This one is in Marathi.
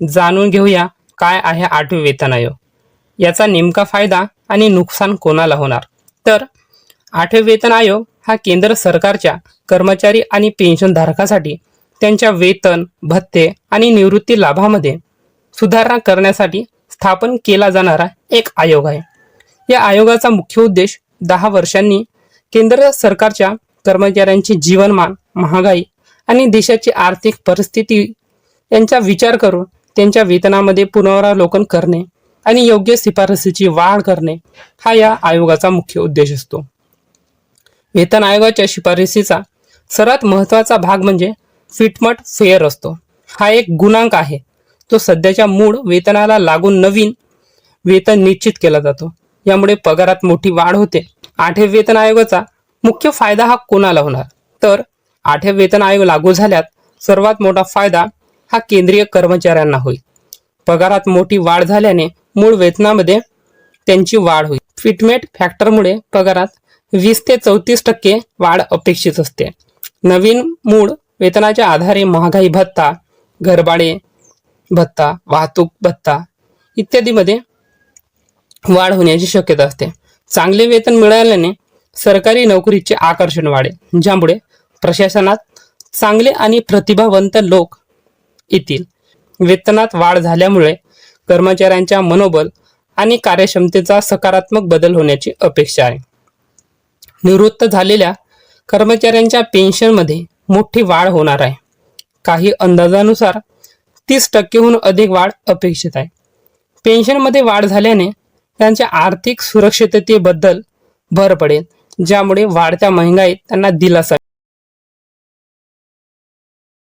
जाणून घेऊया काय आहे 8वे वेतन आयोग, याचा नेमका फायदा आणि नुकसान कोणाला होणार। तर 8वे वेतन आयोग हा केंद्र सरकारच्या कर्मचारी आणि पेन्शन धारकासाठी त्यांच्या वेतन, भत्ते आणि निवृत्ती लाभामध्ये सुधारणा करण्यासाठी स्थापन केला जाणारा एक आयोग आहे। या आयोगाचा मुख्य उद्देश 10 वर्षांनी केंद्र सरकारच्या कर्मचाऱ्यांचे जीवनमान, महागाई आणि देशाची आर्थिक परिस्थिती यांचा विचार करून त्यांच्या वेतनामध्ये पुनरावलोकन करणे आणि योग्य शिफारसीची वाढ करणे हा या आयोगाचा मुख्य उद्देश असतो। वेतन आयोगाच्या शिफारसीचा सर्वात महत्त्वाचा भाग म्हणजे फिटमेंट फेअर असतो। हा एक गुणांक आहे तो सध्याच्या मूळ वेतनाला लागून नवीन वेतन निश्चित केला जातो। यामुळे पगारात मोठी वाढ होते। 8वे वेतन आयोगाचा मुख्य फायदा हा कोणाला होणार, तर 8वे वेतन आयोग लागू झाल्यास सर्वात मोठा फायदा हा केंद्रीय कर्मचाऱ्यांना होईल। पगारात मोठी वाढ झाल्याने मूळ वेतनामध्ये त्यांची वाढ होईल। फिटमेंट फॅक्टरमुळे पगारात 20 ते 34% वाढ अपेक्षित असते। नवीन मूळ वेतनाच्या आधारे महागाई भत्ता, घरभाडे भत्ता, वाहतूक भत्ता इत्यादीमध्ये वाढ होण्याची शक्यता असते। चांगले वेतन मिळाल्याने सरकारी नोकरीचे आकर्षण वाढेल, ज्यामुळे प्रशासनात चांगले आणि प्रतिभावंत लोक येतील। वेतनात वाढ झाल्यामुळे कर्मचाऱ्यांच्या मनोबल आणि कार्यक्षमतेचा सकारात्मक बदल होण्याची अपेक्षा आहे। निवृत्त झालेल्या कर्मचाऱ्यांच्या पेन्शनमध्ये मोठी वाढ होणार आहे। काही अंदाजानुसार 30% अधिक वाढ अपेक्षित आहे। पेन्शनमध्ये वाढ झाल्याने त्यांच्या आर्थिक सुरक्षिततेबद्दल भर पडेल, ज्यामुळे वाढत्या महागाईत त्यांना दिलासा